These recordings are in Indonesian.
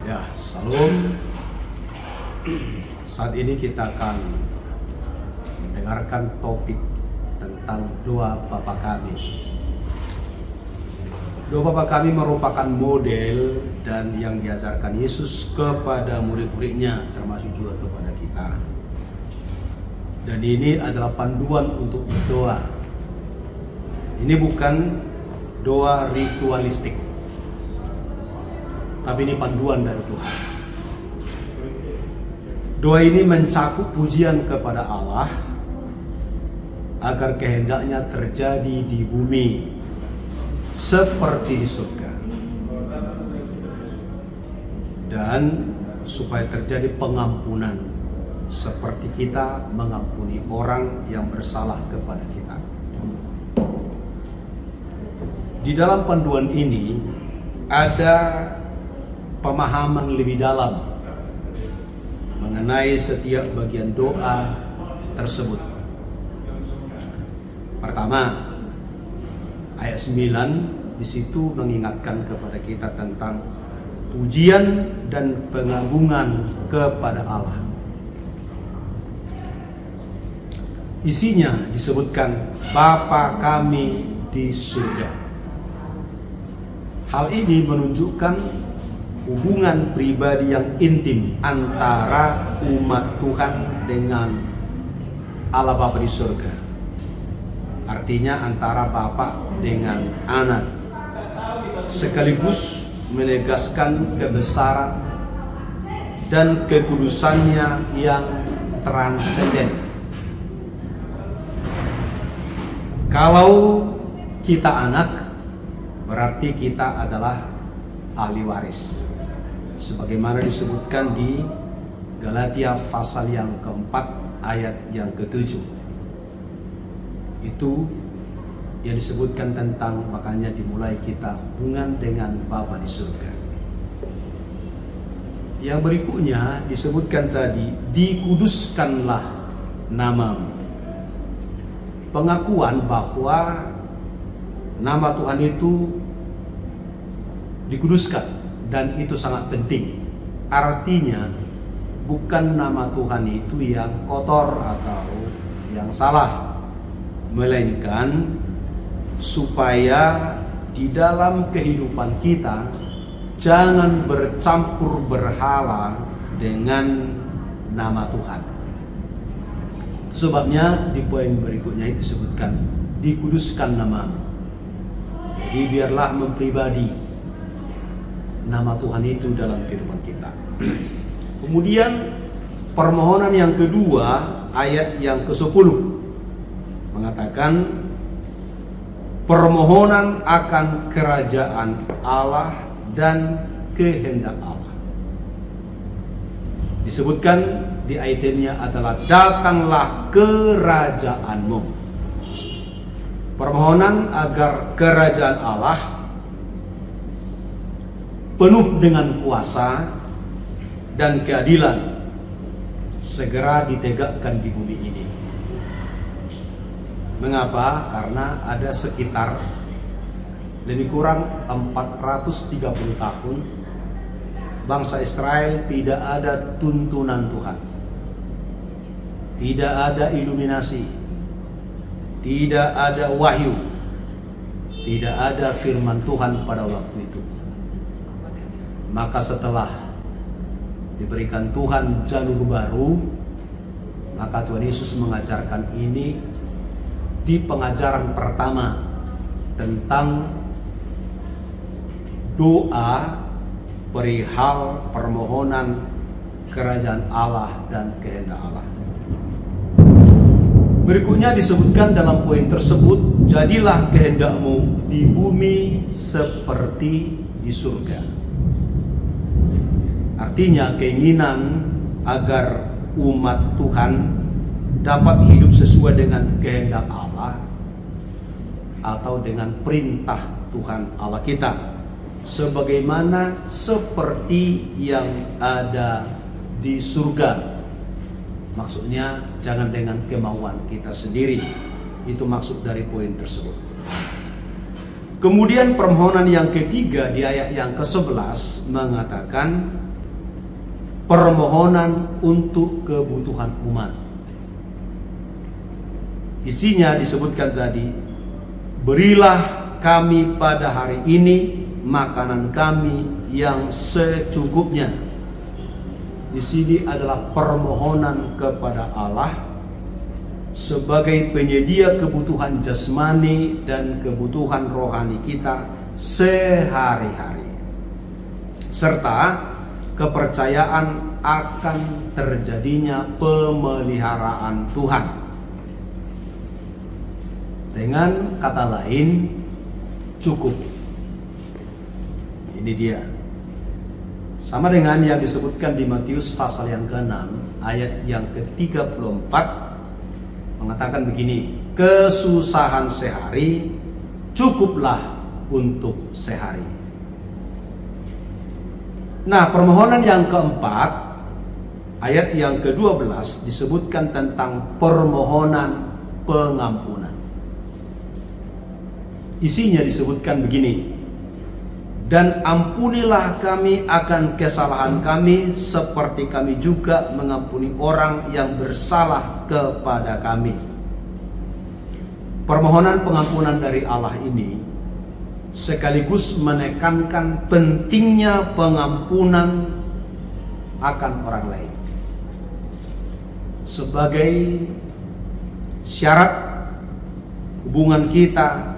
Ya, salam. Saat ini kita akan mendengarkan topik tentang doa Bapa Kami. Doa Bapa Kami merupakan model dan yang diajarkan Yesus kepada murid-muridnya, termasuk juga kepada kita. Dan ini adalah panduan untuk berdoa. Ini bukan doa ritualistik, tapi ini panduan dari Tuhan. Doa ini mencakup pujian kepada Allah agar kehendaknya terjadi di bumi seperti di surga, dan supaya terjadi pengampunan seperti kita mengampuni orang yang bersalah kepada kita. Di dalam panduan ini ada pemahaman lebih dalam mengenai setiap bagian doa tersebut. Pertama, ayat 9 di situ mengingatkan kepada kita tentang pujian dan pengagungan kepada Allah. Isinya disebutkan Bapa Kami di surga. Hal ini menunjukkan hubungan pribadi yang intim antara umat Tuhan dengan Allah Bapa di surga. Artinya antara Bapa dengan Anak, sekaligus menegaskan kebesaran dan kekudusannya yang transenden. Kalau kita anak, berarti kita adalah ahli waris, sebagaimana disebutkan di Galatia pasal yang keempat ayat yang ke-7. Itu yang disebutkan tentang, makanya dimulai kita hubungan dengan Bapa di surga. Yang berikutnya disebutkan tadi, dikuduskanlah namamu. Pengakuan bahwa nama Tuhan itu dikuduskan, dan itu sangat penting. Artinya bukan nama Tuhan itu yang kotor atau yang salah, melainkan supaya di dalam kehidupan kita jangan bercampur berhala dengan nama Tuhan. Sebabnya di poin berikutnya itu disebutkan dikuduskan namamu. Jadi biarlah mempribadi nama Tuhan itu dalam kehidupan kita. Kemudian permohonan yang kedua, ayat yang ke-10 mengatakan permohonan akan kerajaan Allah dan kehendak Allah. Disebutkan di ayatnya adalah datanglah kerajaanmu. Permohonan agar kerajaan Allah penuh dengan kuasa dan keadilan segera ditegakkan di bumi ini. Mengapa? Karena ada sekitar lebih kurang 430 tahun bangsa Israel tidak ada tuntunan Tuhan, tidak ada iluminasi, tidak ada wahyu, tidak ada firman Tuhan pada waktu itu. Maka setelah diberikan Tuhan jalur baru, maka Tuhan Yesus mengajarkan ini di pengajaran pertama tentang doa perihal permohonan kerajaan Allah dan kehendak Allah. Berikutnya disebutkan dalam poin tersebut, jadilah kehendakmu di bumi seperti di surga. Artinya keinginan agar umat Tuhan dapat hidup sesuai dengan kehendak Allah atau dengan perintah Tuhan Allah kita, sebagaimana seperti yang ada di surga. Maksudnya jangan dengan kemauan kita sendiri. Itu maksud dari poin tersebut. Kemudian permohonan yang ketiga di ayat yang ke-11 mengatakan permohonan untuk kebutuhan umat. Isinya disebutkan tadi, berilah kami pada hari ini makanan kami yang secukupnya. Di sini adalah permohonan kepada Allah sebagai penyedia kebutuhan jasmani dan kebutuhan rohani kita sehari-hari, serta kepercayaan akan terjadinya pemeliharaan Tuhan. Dengan kata lain, cukup. Ini dia. Sama dengan yang disebutkan di Matius pasal yang ke-6 ayat yang ke-34 mengatakan begini, kesusahan sehari cukuplah untuk sehari. Nah, permohonan yang keempat ayat yang ke-12 disebutkan tentang permohonan pengampunan. Isinya disebutkan begini, dan ampunilah kami akan kesalahan kami seperti kami juga mengampuni orang yang bersalah kepada kami. Permohonan pengampunan dari Allah ini sekaligus menekankan pentingnya pengampunan akan orang lain sebagai syarat hubungan kita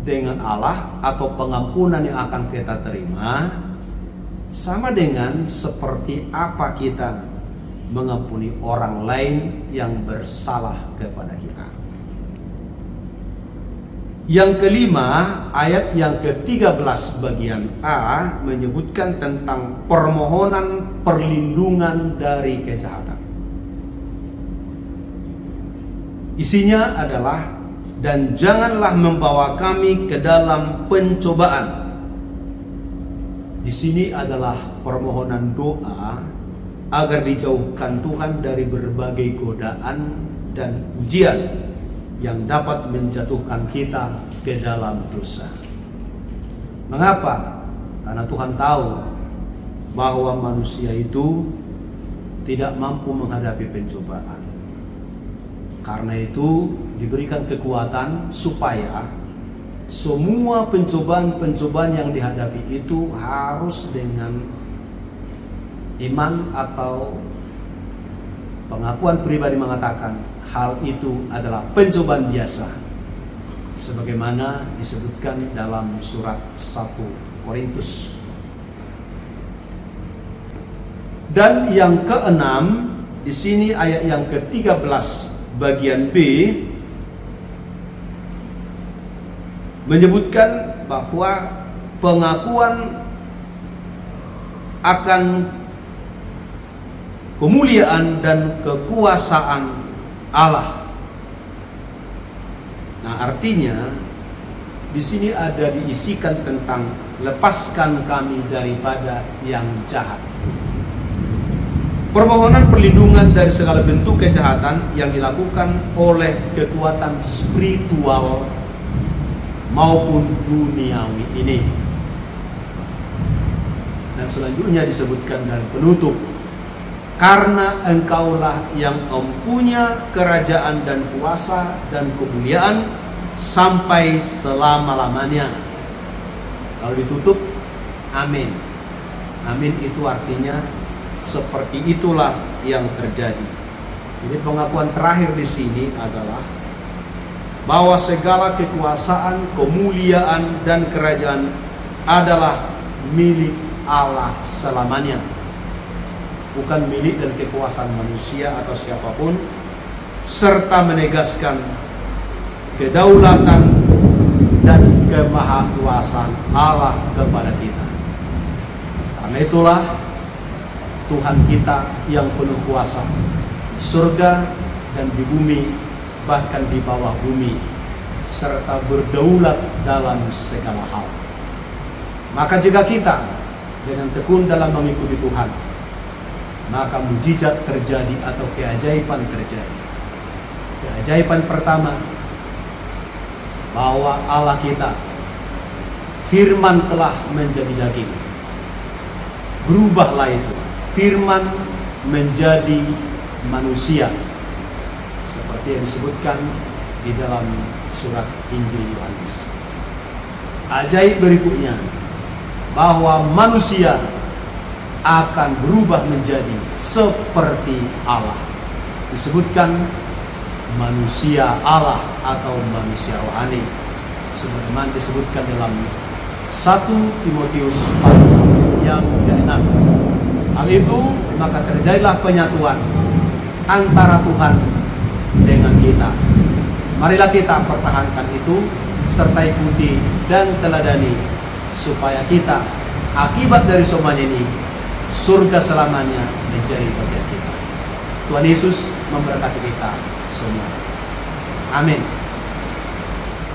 dengan Allah atau pengampunan yang akan kita terima sama dengan seperti apa kita mengampuni orang lain yang bersalah kepada kita. Yang kelima, ayat yang ke-13 bagian A menyebutkan tentang permohonan perlindungan dari kejahatan. Isinya adalah, dan janganlah membawa kami ke dalam pencobaan. Di sini adalah permohonan doa agar dijauhkan Tuhan dari berbagai godaan dan ujian yang dapat menjatuhkan kita ke dalam dosa. Mengapa? Karena Tuhan tahu bahwa manusia itu tidak mampu menghadapi pencobaan. Karena itu diberikan kekuatan supaya semua pencobaan-pencobaan yang dihadapi itu harus dengan iman atau pengakuan pribadi mengatakan hal itu adalah pencobaan biasa, sebagaimana disebutkan dalam surat 1 Korintus. Dan yang keenam, di sini ayat yang ke-13 bagian B menyebutkan bahwa pengakuan akan kemuliaan dan kekuasaan Allah. Nah, artinya di sini ada diisikan tentang lepaskan kami daripada yang jahat. Permohonan perlindungan dari segala bentuk kejahatan yang dilakukan oleh kekuatan spiritual maupun duniawi ini. Dan selanjutnya disebutkan dan penutup, karena engkaulah yang mempunyai kerajaan dan kuasa dan kemuliaan sampai selama-lamanya. Kalau ditutup, amin. Amin itu artinya seperti itulah yang terjadi. Jadi pengakuan terakhir di sini adalah bahwa segala kekuasaan, kemuliaan dan kerajaan adalah milik Allah selamanya. Bukan milik dan kekuasaan manusia atau siapapun, serta menegaskan kedaulatan dan kemahakuasaan Allah kepada kita. Karena itulah Tuhan kita yang penuh kuasa di surga dan di bumi, bahkan di bawah bumi, serta berdaulat dalam segala hal. Maka jika kita dengan tekun dalam mengikuti Tuhan, maka mujizat terjadi atau keajaiban terjadi. Keajaiban pertama, bahwa Allah kita, firman telah menjadi daging. Berubahlah itu. firman menjadi manusia, seperti yang disebutkan di dalam surat Injil Yohanes. Ajaib berikutnya, bahwa manusia akan berubah menjadi seperti Allah. Disebutkan manusia Allah atau manusia rohani, sebagaimana disebutkan dalam 1 Timotius pasal yang ke-6. Hal itu, maka terjadilah penyatuan antara Tuhan dengan kita. Marilah kita pertahankan itu, serta ikuti dan teladani, supaya kita akibat dari semuanya ini, surga selamanya menjadi bagian kita. Tuhan Yesus memberkati kita semua. Amin.